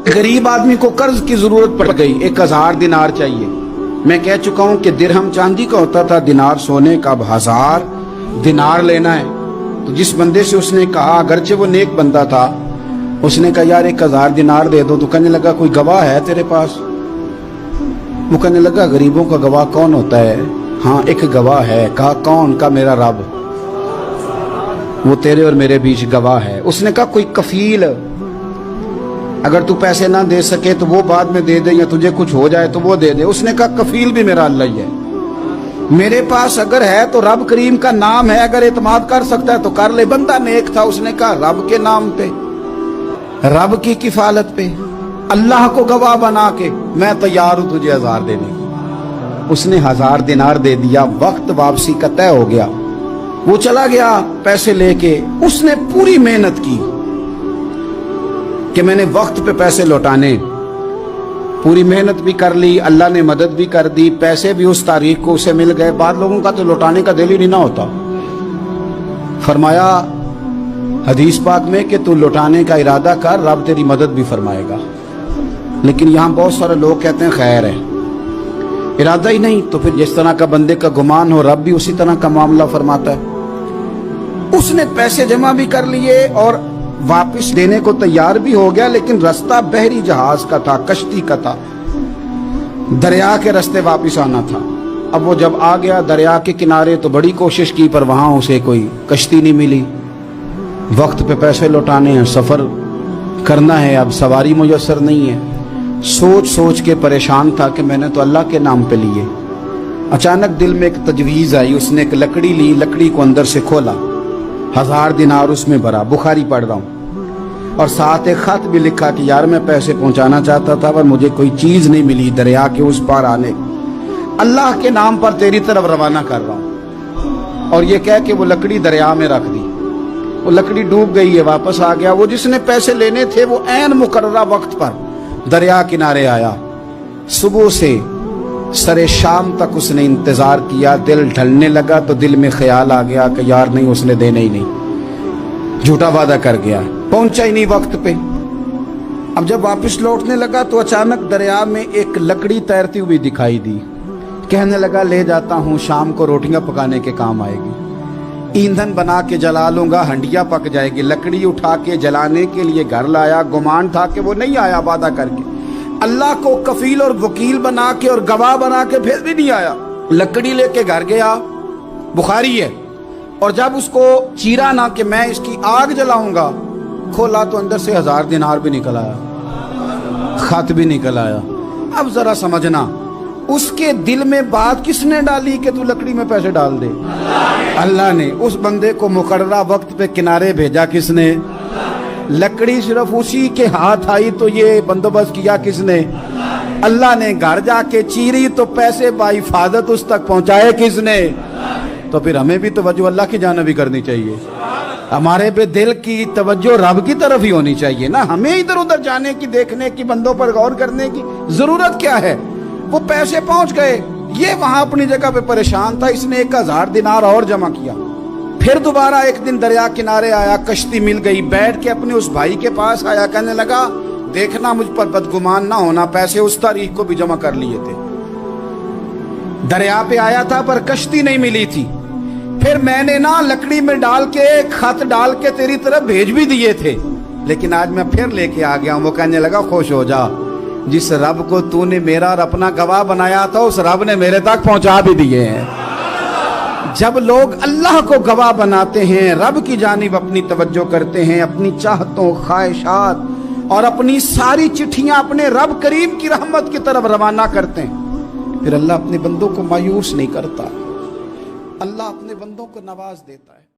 गरीब आदमी को कर्ज की जरूरत पड़ गई, 1000 दिनार चाहिए। मैं कह चुका हूं कि दिरहम चांदी का होता था, दिनार सोने का। अब 1000 दिनार लेना है। तो जिस बंदे से उसने कहा, अगरचे वो नेक बंदा था, उसने कहा यार 1000 दिनार दे दो। तो कहने लगा कोई गवाह है तेरे पास? वो कहने लगा गरीबों का गवाह कौन होता है? हाँ एक गवाह है। कहा कौन? का मेरा रब, वो तेरे और मेरे बीच गवाह है। उसने कहा कोई कफील, अगर तू पैसे ना दे सके तो वो बाद में दे दे, या तुझे कुछ हो जाए तो वो दे दे। उसने कहा कफील भी मेरा अल्लाह ही है। मेरे पास अगर है तो रब करीम का नाम है, अगर एतमाद कर सकता है तो कर ले। बंदा नेक था, उसने कहा रब के नाम पे, रब की किफालत पे, अल्लाह को गवाह बना के मैं तैयार हूं तुझे 1000 देने की। उसने 1000 दिनार दे दिया। वक्त वापसी का तय हो गया। वो चला गया पैसे लेके। उसने पूरी मेहनत की कि मैंने वक्त पे पैसे लौटाने, पूरी मेहनत भी कर ली, अल्लाह ने मदद भी कर दी, पैसे भी उस तारीख को उसे मिल गए। बाद लोगों का तो लौटाने का दिल ही नहीं ना होता। फरमाया हदीस पाक में कि तू लौटाने का इरादा कर, रब तेरी मदद भी फरमाएगा। लेकिन यहाँ बहुत सारे लोग कहते हैं खैर है, इरादा ही नहीं। तो फिर जिस तरह का बंदे का गुमान हो, रब भी उसी तरह का मामला फरमाता है। उसने पैसे जमा भी कर लिए और वापस देने को तैयार भी हो गया, लेकिन रास्ता बहरी जहाज का था, कश्ती का था, दरिया के रास्ते वापस आना था। अब वो जब आ गया दरिया के किनारे तो बड़ी कोशिश की, पर वहां उसे कोई कश्ती नहीं मिली। वक्त पे पैसे लौटाने हैं, सफर करना है, अब सवारी मुयस्सर नहीं है। सोच सोच के परेशान था कि मैंने तो अल्लाह के नाम पे लिए। अचानक दिल में एक तजवीज आई। उसने एक लकड़ी ली, लकड़ी को अंदर से खोला, 1000 दिनार उसमें भरा। बुखारी पढ़ रहा हूं, और साथ एक खत भी लिखा कि यार मैं पैसे पहुंचाना चाहता था पर मुझे कोई चीज नहीं मिली दरिया के उस पार आने, अल्लाह के नाम पर तेरी तरफ रवाना कर रहा हूं। और ये कह के वो लकड़ी दरिया में रख दी। वो लकड़ी डूब गई है, वापस आ गया। वो जिसने पैसे लेने थे वो ऐन मुकर्ररा वक्त पर दरिया किनारे आया। सुबह से सरे शाम तक उसने इंतजार किया। दिल ढलने लगा तो दिल में ख्याल आ गया कि यार नहीं, उसने देने ही नहीं, झूठा वादा कर गया, पहुंचा ही नहीं वक्त पे। अब जब वापस लौटने लगा तो अचानक दरिया में एक लकड़ी तैरती हुई दिखाई दी। कहने लगा ले जाता हूं, शाम को रोटियां पकाने के काम आएगी, ईंधन बना के जला लूंगा, हंडिया पक जाएगी। लकड़ी उठा के जलाने के लिए घर लाया। गुमान था कि वो नहीं आया वादा करके। अल्लाह को कफील और वकील बना के और गवाह बना के फिर भी नहीं आया। लकड़ी लेके घर गया, बुखारी है। और जब उसको चीरा ना कि मैं इसकी आग जलाऊंगा, खोला तो अंदर से 1000 दिनार भी निकल आया, खत भी निकल आया। अब जरा समझना, उसके दिल में बात किसने डाली कि तू लकड़ी में पैसे डाल दे? अल्लाह ने। उस बंदे को मुकर्ररा वक्त पे किनारे भेजा किसने? लकड़ी सिर्फ उसी के हाथ आई तो ये बंदोबस्त किया किसने? अल्लाह ने। घर जाके चीरी तो पैसे बाहिफाजत उस तक पहुंचाए किसने? तो फिर हमें भी तवज्जो अल्लाह की जानिब भी करनी चाहिए। हमारे पे दिल की तवज्जो रब की तरफ ही होनी चाहिए ना। हमें इधर उधर जाने की, देखने की, बंदों पर गौर करने की जरूरत क्या है? वो पैसे पहुंच गए, ये वहां अपनी जगह पे परेशान था। इसने 1000 दिनार और जमा किया। फिर दोबारा एक दिन दरिया किनारे आया, कश्ती मिल गई, बैठ के अपने उस भाई के पास आया। कहने लगा देखना मुझ पर बदगुमान ना होना, पैसे उस तारीख को भी जमा कर लिए थे। दरिया पे आया था पर कश्ती नहीं मिली थी। फिर मैंने ना लकड़ी में डाल के, खत डाल के तेरी तरफ भेज भी दिए थे, लेकिन आज मैं फिर लेके आ गया हूं। वो कहने लगा खुश हो जा, जिस रब को तूने मेरा और अपना गवाह बनाया था उस रब ने मेरे तक पहुंचा भी दिए हैं। जब लोग अल्लाह को गवाह बनाते हैं, रब की जानिब अपनी तवज्जो करते हैं, अपनी चाहतों, ख्वाहिशात और अपनी सारी चिट्ठियां अपने रब करीम की रहमत की तरफ रवाना करते हैं, फिर अल्लाह अपने बंदों को मायूस नहीं करता। अल्लाह अपने बंदों को नवाज देता है।